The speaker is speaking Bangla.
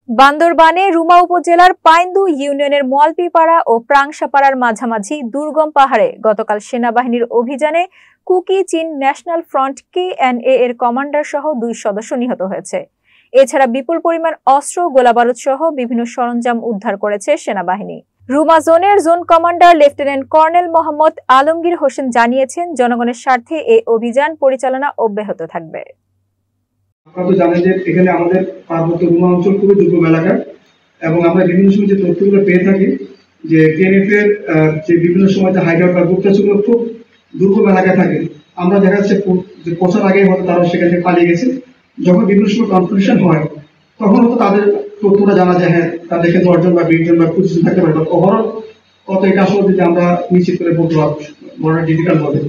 বান্দরবানে রুমা উপজেলার পাইন্দু ইউনিয়নের মোয়ালপিপাড়া ও প্রাংশাপাড়ার মাঝামাঝি দুর্গম পাহাড়ে গতকাল সেনাবাহিনীর অভিযানে কুকি চীন ন্যাশনাল ফ্রন্ট KNA এর কমান্ডার সহ 2 সদস্য নিহত হয়েছে। এছাড়া বিপুল পরিমাণ অস্ত্র, গোলাবারুদ সহ বিভিন্ন সরঞ্জাম উদ্ধার করেছে সেনাবাহিনী। রুমা জোনের zone commander lieutenant colonel Mohammad Alamgir Hossain জানিয়েছেন, জনগণের স্বার্থে এই অভিযান পরিচালনা অব্যাহত থাকবে। আপনারা তো জানেন যে এখানে আমাদের পার্বত্য রুমা অঞ্চল খুবই দুর্গম এলাকা এবং আমরা বিভিন্ন সময় যে তথ্যগুলো পেয়ে থাকি যে KNF এর যে বিভিন্ন সময় যে হাইডার বা গুপ্তচরগুলো খুব দুর্গম এলাকায় থাকে। আমরা দেখা যাচ্ছে যে পৌঁছার আগে হয়তো তারা সেখান থেকে পালিয়ে গেছে। যখন বিভিন্ন সময় কনফিউশন হয় তখন হয়তো তাদের তথ্যটা জানা যায়, হ্যাঁ তাদের এখানে 10 জন বা 20 জন বা 25 জন থাকতে পারে, ওভারঅল কত এটা আসলে যদি আমরা নিশ্চিত করে বলতে পারবো বড় ডিফিকাল্ট হবে।